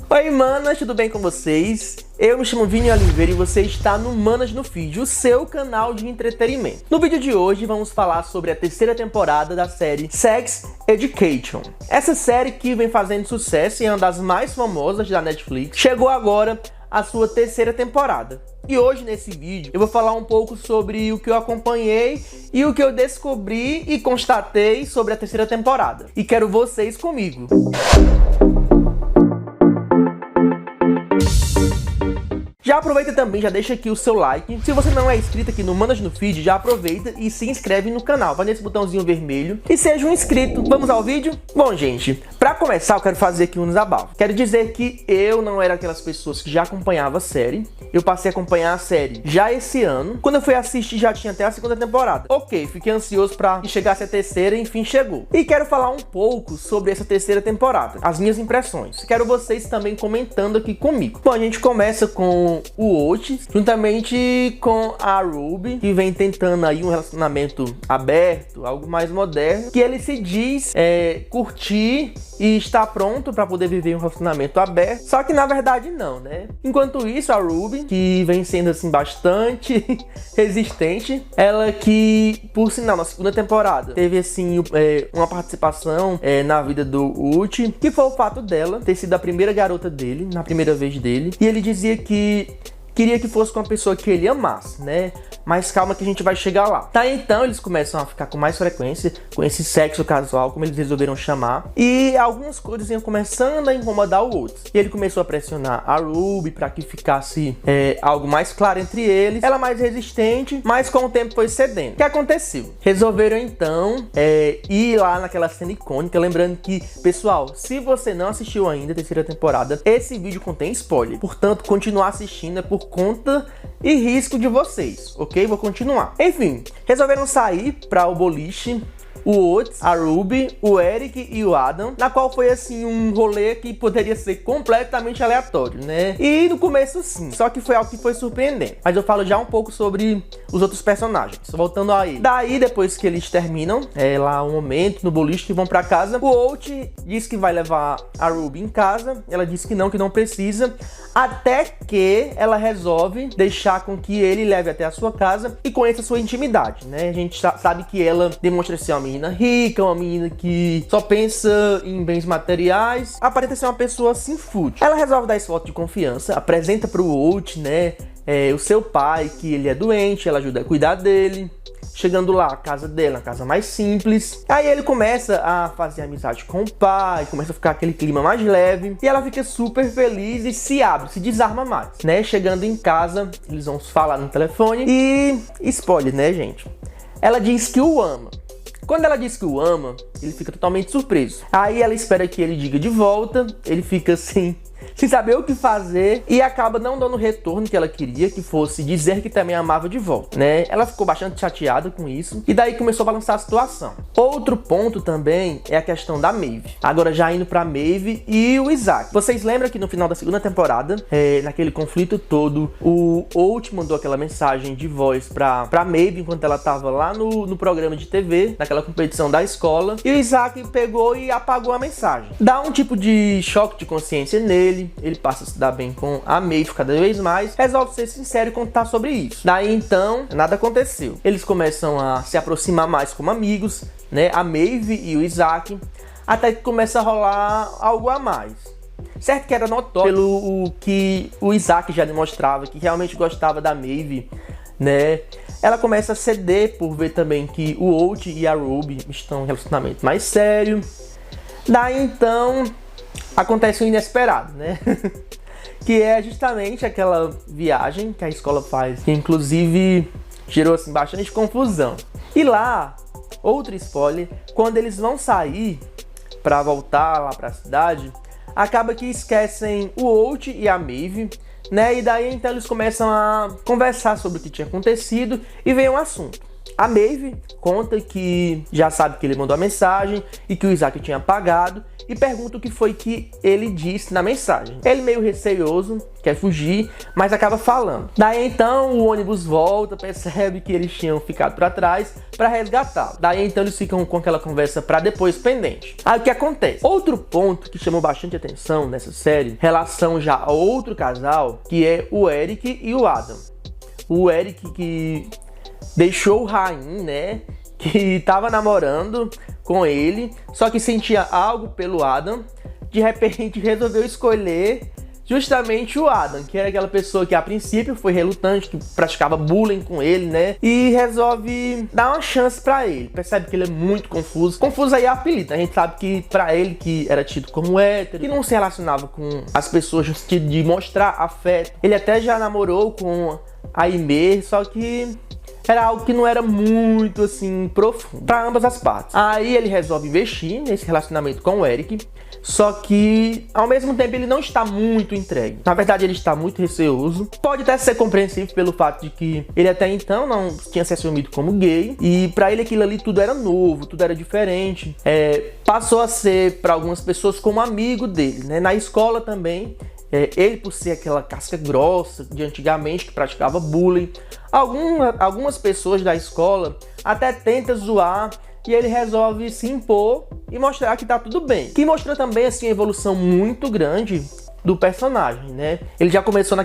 Oi manas, tudo bem com vocês? Eu me chamo Vini Oliveira e você está no Manas no Feed, o seu canal de entretenimento. No vídeo de hoje vamos falar sobre a terceira temporada da série Sex Education. Essa série que vem fazendo sucesso e é uma das mais famosas da Netflix, chegou agora a sua terceira temporada. E hoje nesse vídeo eu vou falar um pouco sobre o que eu acompanhei e o que eu descobri e constatei sobre a terceira temporada. E quero vocês comigo. Já aproveita também, já deixa aqui o seu like. Se você não é inscrito aqui no Manas no Feed, já aproveita e se inscreve no canal. Vai nesse botãozinho vermelho e seja um inscrito. Vamos ao vídeo? Bom, gente, pra começar eu quero fazer aqui um desabafo. Quero dizer que eu não era aquelas pessoas que já acompanhava a série. Eu passei a acompanhar a série já esse ano. Quando eu fui assistir já tinha até a segunda temporada. Ok, fiquei ansioso pra que chegasse a terceira e enfim chegou. E quero falar um pouco sobre essa terceira temporada, as minhas impressões. Quero vocês também comentando aqui comigo. Bom, a gente começa com o Otis, juntamente com a Ruby, que vem tentando aí um relacionamento aberto, algo mais moderno, que ele se diz curtir e está pronto para poder viver um relacionamento aberto, só que na verdade não, né? Enquanto isso, a Ruby, que vem sendo assim bastante resistente, ela que, por sinal, na segunda temporada teve assim uma participação na vida do Uchi, que foi o fato dela ter sido a primeira garota dele, na primeira vez dele, e ele dizia que queria que fosse com uma pessoa que ele amasse, né? Mas calma que a gente vai chegar lá. Tá, então eles começam a ficar com mais frequência, com esse sexo casual, como eles resolveram chamar. E algumas coisas iam começando a incomodar o Otis. E ele começou a pressionar a Ruby para que ficasse algo mais claro entre eles. Ela mais resistente, mas com o tempo foi cedendo. O que aconteceu? Resolveram então ir lá naquela cena icônica. Lembrando que, pessoal, se você não assistiu ainda a terceira temporada, esse vídeo contém spoiler. Portanto, continuar assistindo é por conta e risco de vocês, ok? Vou continuar. Enfim, resolveram sair para o boliche, o Otis, a Ruby, o Eric e o Adam, na qual foi assim um rolê que poderia ser completamente aleatório, né? E no começo sim, só que foi algo que foi surpreendente. Mas eu falo já um pouco sobre os outros personagens, voltando aí. Daí, depois que eles terminam, lá um momento no boliche que vão pra casa, o Otis diz que vai levar a Ruby em casa, ela diz que não precisa, até que ela resolve deixar com que ele leve até a sua casa e conheça a sua intimidade, né? A gente sabe que ela demonstra ser uma menina rica, uma menina que só pensa em bens materiais, aparenta ser uma pessoa assim fútil. Ela resolve dar esse voto de confiança, apresenta pro Otis, né, o seu pai, que ele é doente, ela ajuda a cuidar dele. Chegando lá, a casa dele, uma casa mais simples. Aí ele começa a fazer amizade com o pai, começa a ficar aquele clima mais leve. E ela fica super feliz e se abre, se desarma mais, né? Chegando em casa, eles vão falar no telefone e... spoiler, né, gente? Ela diz que o ama. Quando ela diz que o ama, ele fica totalmente surpreso. Aí ela espera que ele diga de volta, ele fica assim, sem saber o que fazer e acaba não dando o retorno que ela queria, que fosse dizer que também amava de volta, né? Ela ficou bastante chateada com isso e daí começou a balançar a situação. Outro ponto também é a questão da Maeve. Agora já indo pra Maeve e o Isaac. Vocês lembram que no final da segunda temporada, naquele conflito todo, o Otis mandou aquela mensagem de voz pra Maeve enquanto ela tava lá no programa de TV, naquela competição da escola, e o Isaac pegou e apagou a mensagem. Dá um tipo de choque de consciência nele. Ele passa a se dar bem com a Maeve cada vez mais, resolve ser sincero e contar sobre isso. Daí então, nada aconteceu. Eles começam a se aproximar mais como amigos, né? A Maeve e o Isaac, até que começa a rolar algo a mais. Certo que era notório pelo que o Isaac já demonstrava, que realmente gostava da Maeve, né? Ela começa a ceder por ver também que o Otis e a Ruby estão em um relacionamento mais sério. Daí então acontece o inesperado, né? Que é justamente aquela viagem que a escola faz, que inclusive gerou assim bastante confusão. E lá, outro spoiler, quando eles vão sair para voltar lá para a cidade, acaba que esquecem o Otis e a Maeve, né? E daí então eles começam a conversar sobre o que tinha acontecido e vem um assunto. A Maeve conta que já sabe que ele mandou a mensagem e que o Isaac tinha apagado e pergunta o que foi que ele disse na mensagem. Ele, meio receoso, quer fugir, mas acaba falando. Daí então o ônibus volta, percebe que eles tinham ficado para trás para resgatá-lo. Daí então eles ficam com aquela conversa para depois pendente. Aí o que acontece? Outro ponto que chamou bastante atenção nessa série, relação já a outro casal, que é o Eric e o Adam. O Eric que deixou o Rain, né, que tava namorando com ele, só que sentia algo pelo Adam, de repente resolveu escolher justamente o Adam, que era aquela pessoa que a princípio foi relutante, que praticava bullying com ele, né? E resolve dar uma chance pra ele. Percebe que ele é muito confuso. Confuso aí é apelido. A gente sabe que pra ele, que era tido como hétero, que não se relacionava com as pessoas no sentido de mostrar afeto. Ele até já namorou com a Imer, só que era algo que não era muito, assim, profundo para ambas as partes. Aí ele resolve investir nesse relacionamento com o Eric, só que, ao mesmo tempo, ele não está muito entregue. Na verdade, ele está muito receoso. Pode até ser compreensível pelo fato de que ele até então não tinha se assumido como gay, e para ele aquilo ali tudo era novo, tudo era diferente. Passou a ser, para algumas pessoas, como amigo dele, né? Na escola também, ele, por ser aquela casca grossa de antigamente, que praticava bullying, algumas pessoas da escola até tentam zoar, e ele resolve se impor e mostrar que tá tudo bem. Que mostrou também, assim, a evolução muito grande do personagem, né? Ele já começou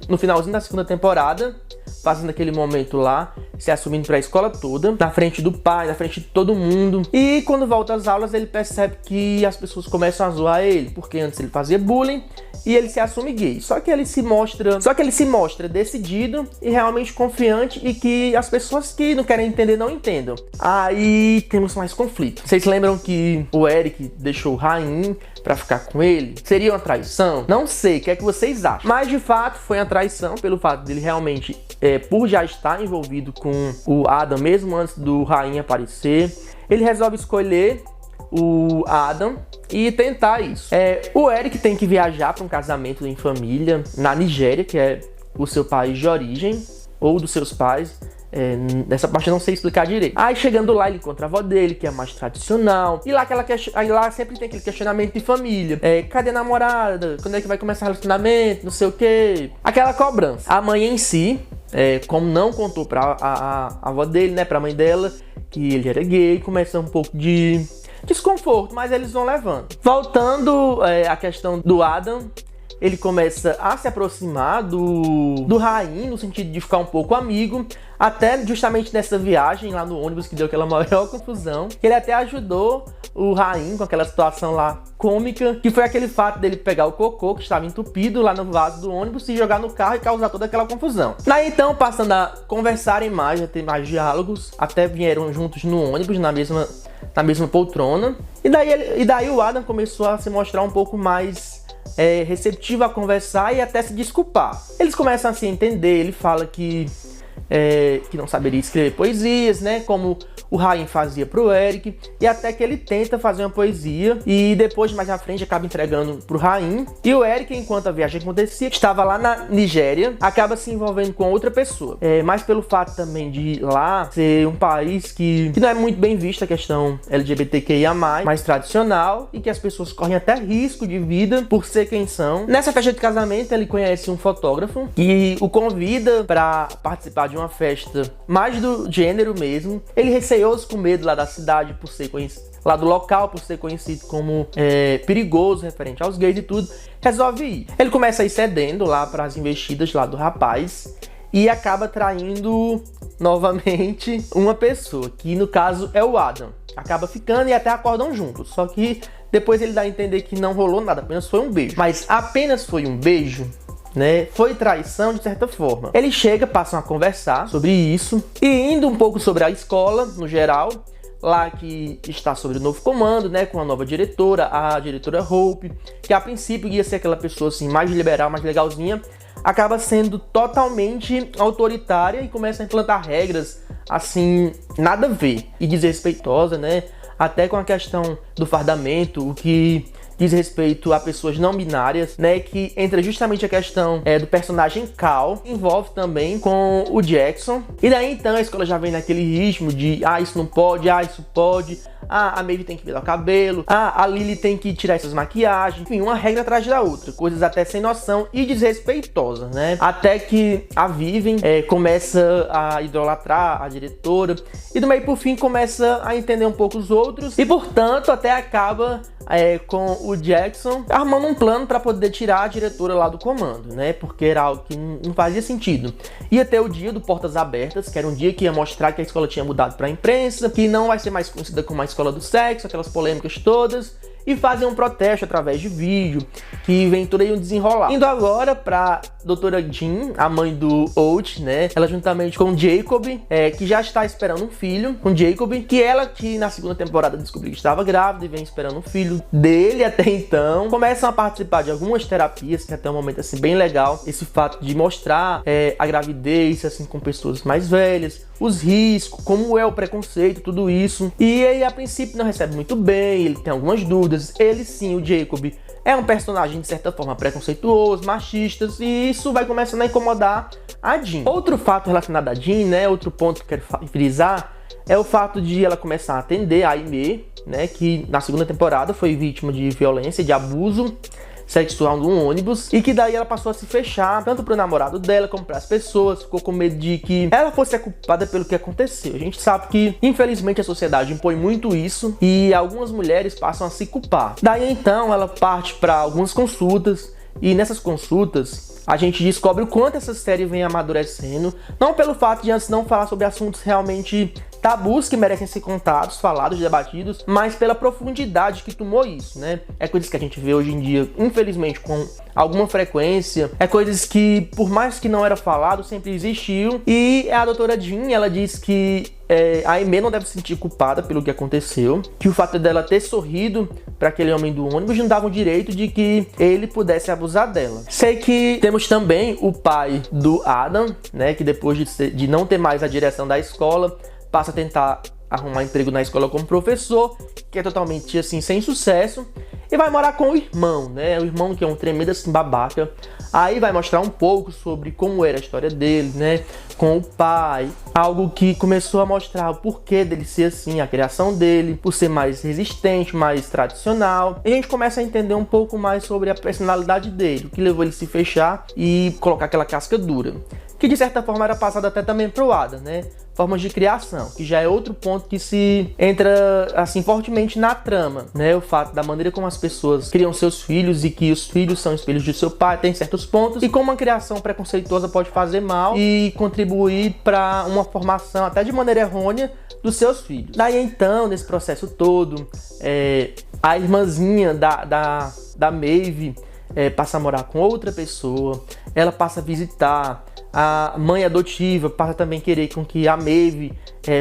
no finalzinho da segunda temporada, fazendo aquele momento lá, se assumindo pra escola toda, na frente do pai, na frente de todo mundo. E quando volta às aulas, ele percebe que as pessoas começam a zoar ele, porque antes ele fazia bullying e ele se assume gay. Só que ele se mostra decidido e realmente confiante, e que as pessoas que não querem entender não entendam. Aí temos mais conflito. Vocês lembram que o Eric deixou o Rain pra ficar com ele? Seria uma traição? Não sei, o que é que vocês acham? Mas de fato foi uma traição, pelo fato dele realmente, por já estar envolvido com o Adam mesmo antes do Rain aparecer, ele resolve escolher o Adam e tentar isso. O Eric tem que viajar para um casamento em família na Nigéria, que é o seu país de origem, ou dos seus pais. Nessa parte eu não sei explicar direito. Aí chegando lá, ele encontra a avó dele, que é mais tradicional, e aí lá sempre tem aquele questionamento de família. Cadê a namorada? Quando é que vai começar o relacionamento? Não sei o que. Aquela cobrança. A mãe em si, como não contou pra a avó dele, né, pra mãe dela, que ele era gay, começa um pouco de desconforto, mas eles vão levando. Voltando à questão do Adam, ele começa a se aproximar do Rain, no sentido de ficar um pouco amigo, até justamente nessa viagem lá no ônibus que deu aquela maior confusão. Ele até ajudou o Rain com aquela situação lá cômica, que foi aquele fato dele pegar o cocô que estava entupido lá no vaso do ônibus e jogar no carro e causar toda aquela confusão. Daí então, passando a conversarem mais, a ter mais diálogos, até vieram juntos no ônibus, na mesma poltrona. E daí o Adam começou a se mostrar um pouco mais receptivo a conversar e até se desculpar. Eles começam a se entender. Ele fala que não saberia escrever poesias, né, como o Rain fazia pro Eric, e até que ele tenta fazer uma poesia e depois, mais à frente, acaba entregando pro Rain. E o Eric, enquanto a viagem acontecia, estava lá na Nigéria, acaba se envolvendo com outra pessoa. Mas pelo fato também de lá ser um país que não é muito bem vista a questão LGBTQIA+, mais tradicional, e que as pessoas correm até risco de vida por ser quem são. Nessa festa de casamento, ele conhece um fotógrafo que o convida para participar de uma festa mais do gênero mesmo. Ele receioso, com medo lá da cidade, por ser conhecido, lá do local, por ser conhecido como perigoso, referente aos gays e tudo, resolve ir. Ele começa a ir cedendo lá para as investidas lá do rapaz e acaba traindo novamente uma pessoa, que no caso é o Adam. Acaba ficando e até acordam juntos, só que depois ele dá a entender que não rolou nada, apenas foi um beijo. Mas apenas foi um beijo, né? Foi traição de certa forma. Ele chega, passam a conversar sobre isso e indo um pouco sobre a escola no geral, lá que está sobre o novo comando, né, com a nova diretora, a diretora Hope, que a princípio ia ser aquela pessoa assim mais liberal, mais legalzinha, acaba sendo totalmente autoritária e começa a implantar regras assim nada a ver e desrespeitosa, né, até com a questão do fardamento, o que diz respeito a pessoas não binárias, né, que entra justamente a questão do personagem Cal, envolve também com o Jackson. E daí então a escola já vem naquele ritmo de isso não pode, isso pode, a Maeve tem que pintar o cabelo, a Lily tem que tirar essas maquiagens, enfim, uma regra atrás da outra, coisas até sem noção e desrespeitosas, né? Até que a Vivian começa a idolatrar a diretora e do meio por fim começa a entender um pouco os outros e, portanto, até acaba com o Jackson armando um plano para poder tirar a diretora lá do comando, né? Porque era algo que não fazia sentido. Ia ter o dia do Portas Abertas, que era um dia que ia mostrar que a escola tinha mudado para a imprensa, que não vai ser mais conhecida como a escola do sexo, aquelas polêmicas todas, e fazem um protesto através de vídeo, que vem todo aí um desenrolar. Indo agora pra doutora Jean, a mãe do Holt, né? Ela juntamente com Jacob, que já está esperando um filho, com Jacob, que ela que na segunda temporada descobriu que estava grávida e vem esperando um filho dele até então. Começam a participar de algumas terapias, que até um momento assim bem legal, esse fato de mostrar a gravidez assim com pessoas mais velhas, os riscos, como é o preconceito, tudo isso. E aí a princípio não recebe muito bem, ele tem algumas dúvidas. Ele sim, o Jacob, é um personagem de certa forma preconceituoso, machista, e isso vai começando a incomodar a Jean. Outro fato relacionado a Jean, né, outro ponto que eu quero frisar, é o fato de ela começar a atender a Aimee, né, que na segunda temporada foi vítima de violência, de abuso sexual num ônibus, e que daí ela passou a se fechar, tanto pro namorado dela como para as pessoas, ficou com medo de que ela fosse a culpada pelo que aconteceu. A gente sabe que, infelizmente, a sociedade impõe muito isso, e algumas mulheres passam a se culpar. Daí então ela parte para algumas consultas, e nessas consultas a gente descobre o quanto essa série vem amadurecendo, não pelo fato de antes não falar sobre assuntos realmente tabus que merecem ser contados, falados, debatidos, mas pela profundidade que tomou isso, né? É coisas que a gente vê hoje em dia, infelizmente, com alguma frequência, é coisas que, por mais que não era falado, sempre existiu. E a doutora Jean, ela diz que a Aimee não deve se sentir culpada pelo que aconteceu, que o fato dela ter sorrido para aquele homem do ônibus não dava o direito de que ele pudesse abusar dela. Sei que temos também o pai do Adam, né, que depois de não ter mais a direção da escola, passa a tentar arrumar emprego na escola como professor, que é totalmente assim sem sucesso, e vai morar com o irmão, né? O irmão que é um tremendo assim babaca. Aí vai mostrar um pouco sobre como era a história dele, né? Com o pai, algo que começou a mostrar o porquê dele ser assim, a criação dele, por ser mais resistente, mais tradicional. E a gente começa a entender um pouco mais sobre a personalidade dele, o que levou ele a se fechar e colocar aquela casca dura, que de certa forma era passada até também pro Adam, né? Formas de criação, que já é outro ponto que se entra assim fortemente na trama, né? O fato da maneira como as pessoas criam seus filhos e que os filhos são espelhos de seu pai, tem certos pontos, e como uma criação preconceituosa pode fazer mal e contribuir para uma formação até de maneira errônea dos seus filhos. Daí então, nesse processo todo, a irmãzinha da Maeve passa a morar com outra pessoa, ela passa a visitar a mãe adotiva, passa também a querer com que a Maeve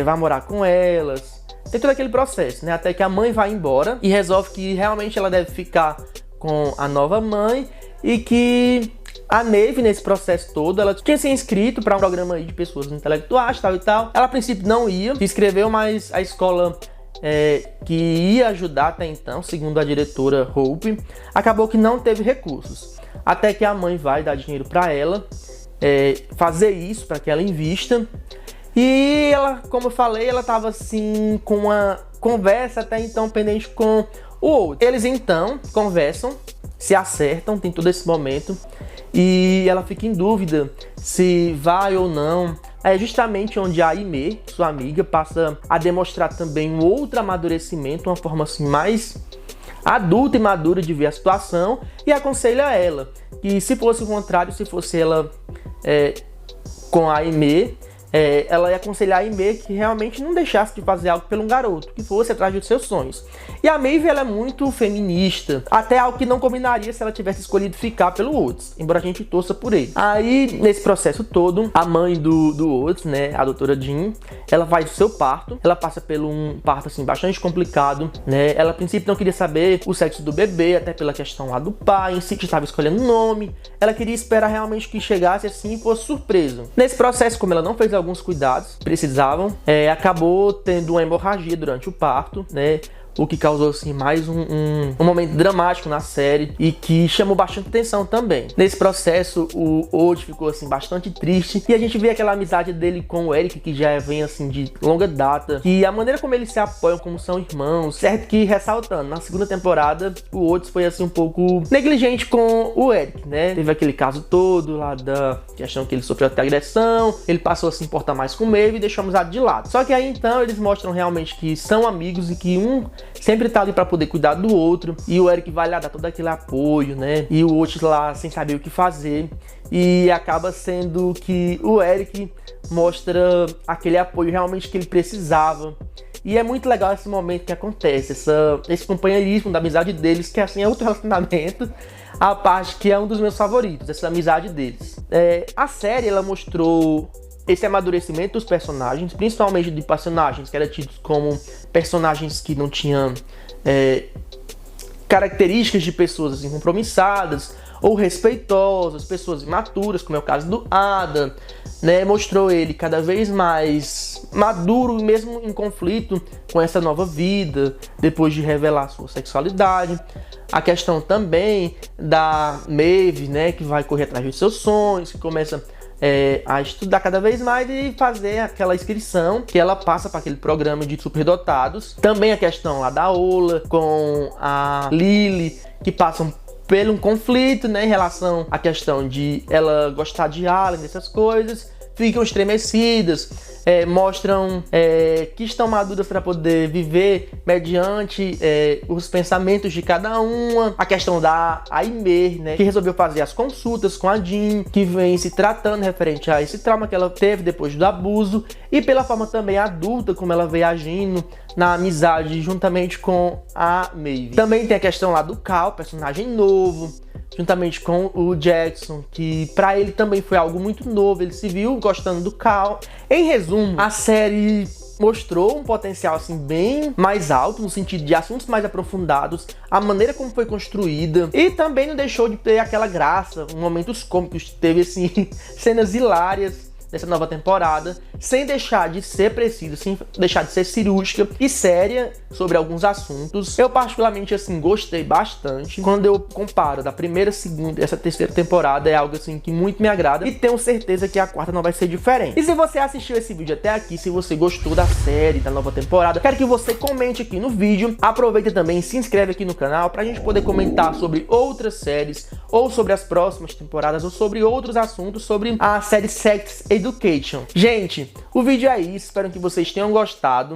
vá morar com elas. Tem todo aquele processo, né? Até que a mãe vai embora e resolve que realmente ela deve ficar com a nova mãe, e que a Maeve, nesse processo todo, ela tinha se inscrito para um programa aí de pessoas intelectuais, tal e tal. Ela a princípio não ia, se inscreveu, mas a escola que ia ajudar até então, segundo a diretora Hope, acabou que não teve recursos. Até que a mãe vai dar dinheiro para ela, fazer isso para que ela invista. E ela, como eu falei, ela estava assim com uma conversa até então pendente com o outro. Eles então conversam, se acertam, tem todo esse momento, e ela fica em dúvida se vai ou não. É justamente onde a Aimee, sua amiga, passa a demonstrar também um outro amadurecimento, uma forma assim mais adulta e madura de ver a situação, e aconselha ela que, se fosse o contrário, se fosse ela com a Aimee, ela ia aconselhar a Aimee que realmente não deixasse de fazer algo pelo garoto, que fosse atrás dos seus sonhos. E a Maeve, ela é muito feminista, até algo que não combinaria se ela tivesse escolhido ficar pelo Oates, embora a gente torça por ele. Aí, nesse processo todo, a mãe do Oates, né, a doutora Jean, ela faz o seu parto, ela passa por um parto assim bastante complicado, né? Ela a princípio não queria saber o sexo do bebê, até pela questão lá do pai, em si que estava escolhendo o nome. Ela queria esperar realmente que chegasse assim e fosse surpreso. Nesse processo, como ela não fez alguns cuidados que precisavam, acabou tendo uma hemorragia durante o parto, né? o que causou assim mais um momento dramático na série e que chamou bastante atenção também. Nesse processo, o Old ficou assim bastante triste e a gente vê aquela amizade dele com o Eric, que já vem assim de longa data, e a maneira como eles se apoiam, como são irmãos. Certo que, ressaltando, na segunda temporada o Oates foi assim um pouco negligente com o Eric, né? Teve aquele caso todo lá da questão que ele sofreu até agressão, ele passou a se importar mais com o Maeve e deixou a amizade de lado. Só que aí então eles mostram realmente que são amigos e que um sempre tá ali pra poder cuidar do outro, e o Eric vai lá dar todo aquele apoio, né? E o Oates lá sem saber o que fazer, e acaba sendo que o Eric mostra aquele apoio realmente que ele precisava. E é muito legal esse momento que acontece, esse companheirismo da amizade deles, que assim é outro relacionamento, a parte que é um dos meus favoritos, essa amizade deles. A série, ela mostrou esse amadurecimento dos personagens, principalmente de personagens que eram tidos como personagens que não tinham características de pessoas assim, compromissadas ou respeitosas, pessoas imaturas, como é o caso do Adam, né? Mostrou ele cada vez mais maduro, mesmo em conflito com essa nova vida, depois de revelar sua sexualidade. A questão também da Maeve, né, que vai correr atrás dos seus sonhos, que começa a estudar cada vez mais e fazer aquela inscrição que ela passa para aquele programa de superdotados. Também a questão lá da Ola com a Lily, que passam por um conflito, né, em relação à questão de ela gostar de Allen, dessas coisas. Ficam estremecidas, mostram que estão maduras para poder viver mediante os pensamentos de cada uma. A questão da Aimer, né, que resolveu fazer as consultas com a Jean, que vem se tratando referente a esse trauma que ela teve depois do abuso, e pela forma também adulta como ela veio agindo na amizade juntamente com a Maeve. Também tem a questão lá do Cal, personagem novo, juntamente com o Jackson, que para ele também foi algo muito novo, ele se viu gostando do Cal. Em resumo, a série mostrou um potencial assim bem mais alto, no sentido de assuntos mais aprofundados, a maneira como foi construída, e também não deixou de ter aquela graça, momentos cômicos, teve assim cenas hilárias nessa nova temporada, sem deixar de ser precisa, sem deixar de ser cirúrgica e séria sobre alguns assuntos. Eu particularmente assim gostei bastante. Quando eu comparo da primeira, segunda e essa terceira temporada, é algo assim que muito me agrada, e tenho certeza que a quarta não vai ser diferente. E se você assistiu esse vídeo até aqui, se você gostou da série, da nova temporada, quero que você comente aqui no vídeo. Aproveita também e se inscreve aqui no canal pra gente poder comentar sobre outras séries, ou sobre as próximas temporadas, ou sobre outros assuntos, sobre a série Sex Education. Gente, o vídeo é isso, espero que vocês tenham gostado.